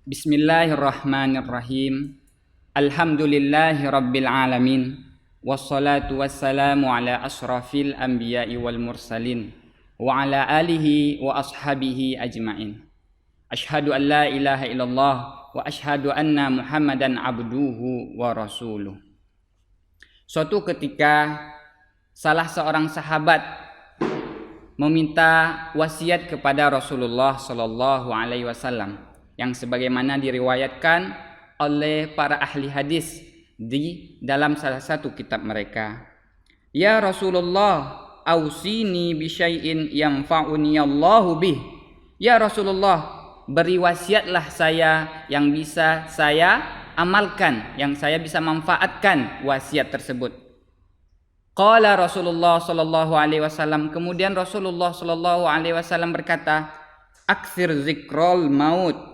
Bismillahirrahmanirrahim. Alhamdulillahi rabbil alamin. Wassalatu wassalamu ala ashrafil anbiya'i wal mursalin wa ala alihi wa ashabihi ajma'in. Ashhadu an la ilaha illallah wa ashhadu anna Muhammadan abduhu wa rasuluh. Suatu ketika salah seorang sahabat meminta wasiat kepada Rasulullah sallallahu alaihi wasallam yang sebagaimana diriwayatkan oleh para ahli hadis di dalam salah satu kitab mereka. Ya Rasulullah, ausini bi syai'in yanfa'uni Allahu bih. Ya Rasulullah, beri wasiatlah saya yang bisa saya amalkan, yang saya bisa manfaatkan wasiat tersebut. Qala Rasulullah sallallahu alaihi wasallam, kemudian Rasulullah sallallahu alaihi wasallam berkata, aktsir zikrul maut.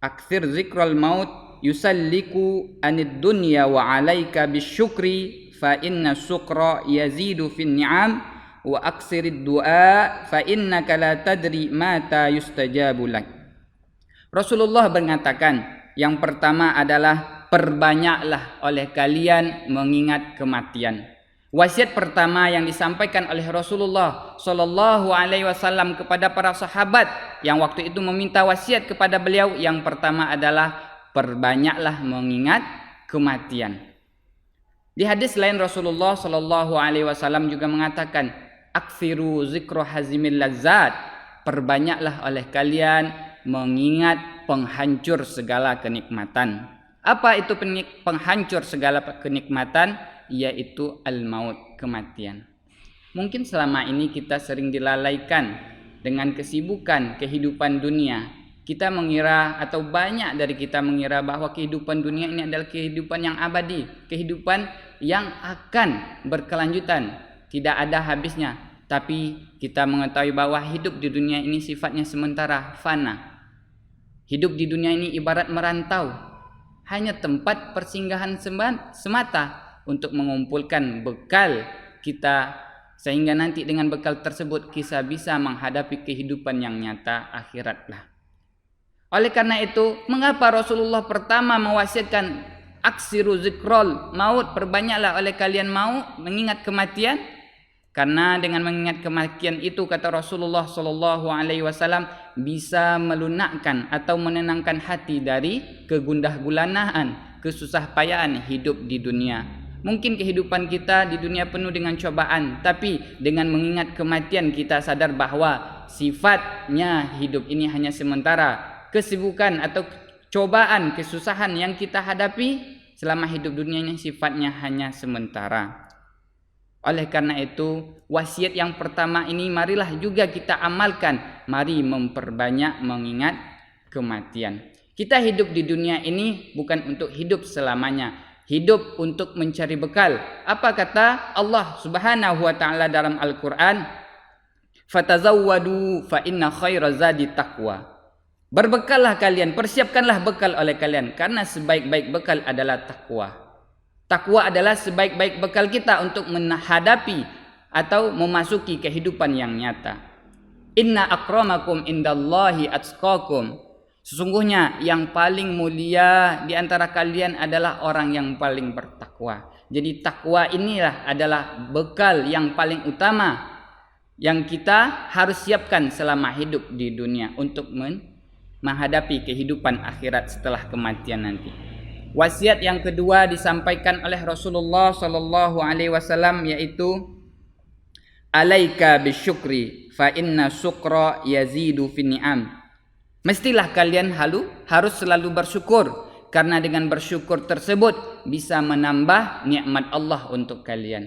Aktsir zikrul maut yusalliku anid dunya wa alaika bisyukri fa inna syukra yazidu fin ni'am wa aksirid du'a fa innaka la tadri mata yustajabu lak. Rasulullah mengatakan, yang pertama adalah perbanyaklah oleh kalian mengingat kematian. Wasiat pertama yang disampaikan oleh Rasulullah sallallahu alaihi wasallam kepada para sahabat yang waktu itu meminta wasiat kepada beliau, yang pertama adalah perbanyaklah mengingat kematian. Di hadis lain Rasulullah sallallahu alaihi wasallam juga mengatakan, aktsiru zikra hazimil lazzat, perbanyaklah oleh kalian mengingat penghancur segala kenikmatan. Apa itu penghancur segala kenikmatan? Yaitu al-maut, kematian. Mungkin selama ini kita sering dilalaikan dengan kesibukan kehidupan dunia. Kita mengira, atau banyak dari kita mengira, bahwa kehidupan dunia ini adalah kehidupan yang abadi, kehidupan yang akan berkelanjutan, tidak ada habisnya. Tapi kita mengetahui bahwa hidup di dunia ini sifatnya sementara, fana. Hidup di dunia ini ibarat merantau, hanya tempat persinggahan semata untuk mengumpulkan bekal kita, sehingga nanti dengan bekal tersebut kita bisa menghadapi kehidupan yang nyata akhiratlah. Oleh karena itu, mengapa Rasulullah pertama mewasiatkan aksiru zikrul maut, perbanyaklah oleh kalian mau mengingat kematian? Karena dengan mengingat kematian itu, kata Rasulullah sallallahu alaihi wasallam, bisa melunakkan atau menenangkan hati dari kegundah gulanaan, kesusah payaan hidup di dunia. Mungkin kehidupan kita di dunia penuh dengan cobaan, tapi dengan mengingat kematian kita sadar bahwa sifatnya hidup ini hanya sementara. Kesibukan atau cobaan, kesusahan yang kita hadapi selama hidup dunia ini sifatnya hanya sementara. Oleh karena itu, wasiat yang pertama ini marilah juga kita amalkan. Mari memperbanyak mengingat kematian. Kita hidup di dunia ini bukan untuk hidup selamanya, hidup untuk mencari bekal. Apa kata Allah Subhanahu wa taala dalam Al-Qur'an? Fatazawwadu fa inna khairaz zadi taqwa. Berbekallah kalian, persiapkanlah bekal oleh kalian, karena sebaik-baik bekal adalah takwa. Takwa adalah sebaik-baik bekal kita untuk menghadapi atau memasuki kehidupan yang nyata. Inna akramakum indallahi atqakum. Sesungguhnya yang paling mulia di antara kalian adalah orang yang paling bertakwa. Jadi takwa inilah adalah bekal yang paling utama yang kita harus siapkan selama hidup di dunia untuk menghadapi kehidupan akhirat setelah kematian nanti. Wasiat yang kedua disampaikan oleh Rasulullah sallallahu alaihi wasallam, yaitu alaika bisyukri fa inna syukra yazidu fin ni'am. Mestilah kalian harus selalu bersyukur, karena dengan bersyukur tersebut bisa menambah nikmat Allah untuk kalian.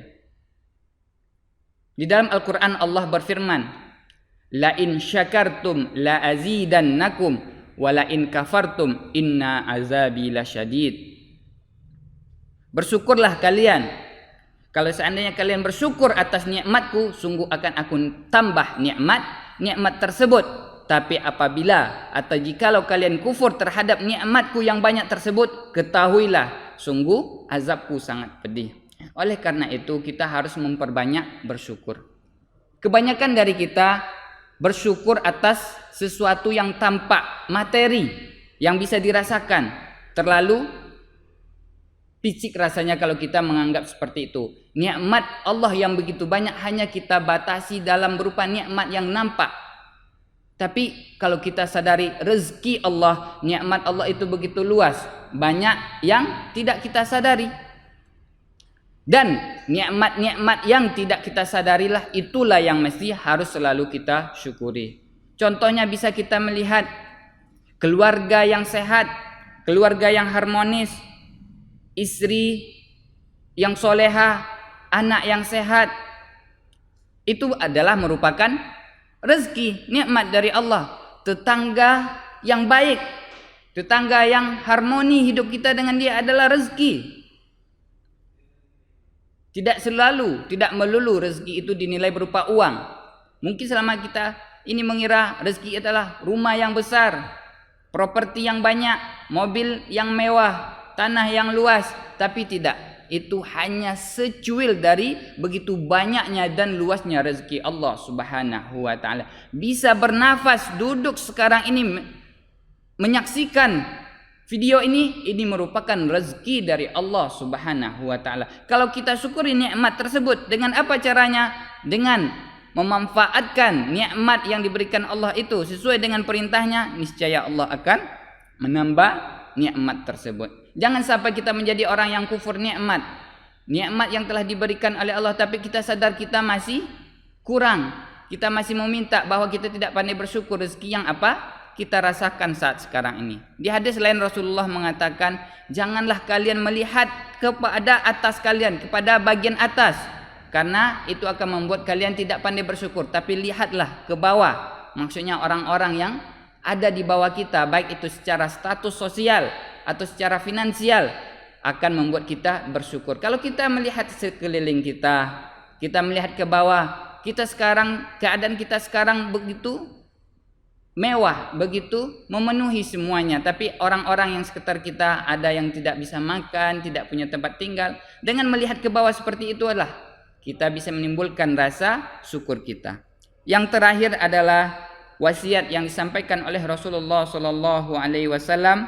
Di dalam Al-Quran Allah berfirman, la in syakartum la azidannakum wa la in kafartum inna azabi lasyadid. Bersyukurlah kalian. Kalau seandainya kalian bersyukur atas nikmatku, sungguh akan aku tambah nikmat tersebut. Tapi apabila atau jikalau kalian kufur terhadap nikmatku yang banyak tersebut, ketahuilah sungguh azabku sangat pedih. Oleh karena itu kita harus memperbanyak bersyukur. Kebanyakan dari kita bersyukur atas sesuatu yang tampak, materi yang bisa dirasakan. Terlalu picik rasanya kalau kita menganggap seperti itu. Nikmat Allah yang begitu banyak hanya kita batasi dalam berupa nikmat yang nampak. Tapi kalau kita sadari rezeki Allah, nikmat Allah itu begitu luas, banyak yang tidak kita sadari. Dan nikmat-nikmat yang tidak kita sadarilah itulah yang mesti harus selalu kita syukuri. Contohnya bisa kita melihat keluarga yang sehat, keluarga yang harmonis, istri yang soleha, anak yang sehat. Itu adalah merupakan rezeki, nikmat dari Allah. Tetangga yang baik, tetangga yang harmoni hidup kita dengan dia adalah rezeki. Tidak melulu rezeki itu dinilai berupa uang. Mungkin selama kita ini mengira rezeki adalah rumah yang besar, properti yang banyak, mobil yang mewah, tanah yang luas, tapi tidak. Itu hanya secuil dari begitu banyaknya dan luasnya rezeki Allah Subhanahu wa taala. Bisa bernafas, duduk sekarang ini menyaksikan video ini merupakan rezeki dari Allah Subhanahu wa taala. Kalau kita syukuri nikmat tersebut, dengan apa caranya? Dengan memanfaatkan nikmat yang diberikan Allah itu sesuai dengan perintahnya, niscaya Allah akan menambah nikmat tersebut. Jangan sampai kita menjadi orang yang kufur nikmat. Nikmat yang telah diberikan oleh Allah tapi kita sadar kita masih kurang. Kita masih meminta bahwa kita tidak pandai bersyukur rezeki yang apa kita rasakan saat sekarang ini. Di hadis lain Rasulullah mengatakan, janganlah kalian melihat kepada atas kalian, kepada bagian atas, karena itu akan membuat kalian tidak pandai bersyukur. Tapi lihatlah ke bawah, maksudnya orang-orang yang ada di bawah kita, baik itu secara status sosial atau secara finansial, akan membuat kita bersyukur. Kalau kita melihat sekeliling kita, kita melihat ke bawah, kita sekarang, keadaan kita sekarang begitu mewah, begitu memenuhi semuanya, tapi orang-orang yang sekitar kita ada yang tidak bisa makan, tidak punya tempat tinggal. Dengan melihat ke bawah seperti itu adalah kita bisa menimbulkan rasa syukur kita. Yang terakhir adalah wasiat yang disampaikan oleh Rasulullah sallallahu alaihi wasallam,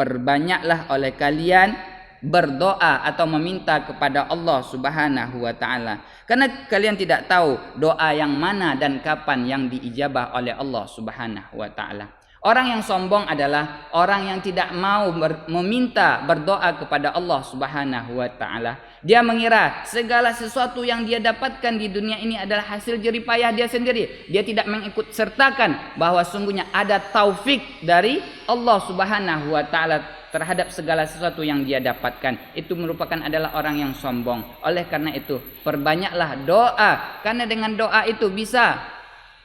perbanyaklah oleh kalian berdoa atau meminta kepada Allah Subhanahu wa taala. Karena kalian tidak tahu doa yang mana dan kapan yang diijabah oleh Allah Subhanahu wa taala. Orang yang sombong adalah orang yang tidak mau meminta berdoa kepada Allah Subhanahu wa taala. Dia mengira segala sesuatu yang dia dapatkan di dunia ini adalah hasil jerih payah dia sendiri. Dia tidak mengikut sertakan bahwa sungguhnya ada taufik dari Allah Subhanahu wa taala terhadap segala sesuatu yang dia dapatkan. Itu merupakan adalah orang yang sombong. Oleh karena itu, perbanyaklah doa, karena dengan doa itu bisa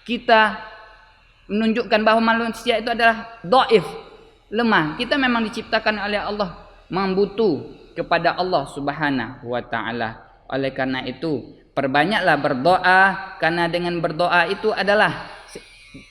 kita menunjukkan bahwa manusia itu adalah dhaif, lemah. Kita memang diciptakan oleh Allah membutuh kepada Allah Subhanahu wa taala. Oleh karena itu, perbanyaklah berdoa, karena dengan berdoa itu adalah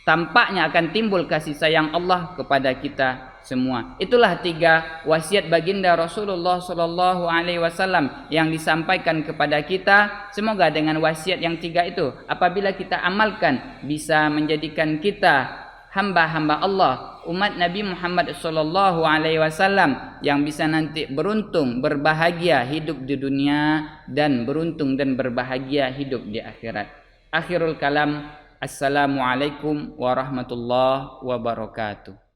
tampaknya akan timbul kasih sayang Allah kepada kita semua. Itulah 3 wasiat baginda Rasulullah sallallahu alaihi wasallam yang disampaikan kepada kita. Semoga dengan wasiat yang 3 itu apabila kita amalkan bisa menjadikan kita hamba-hamba Allah, umat Nabi Muhammad sallallahu alaihi wasallam yang bisa nanti beruntung, berbahagia hidup di dunia dan beruntung dan berbahagia hidup di akhirat. Akhirul kalam, assalamualaikum warahmatullahi wabarakatuh.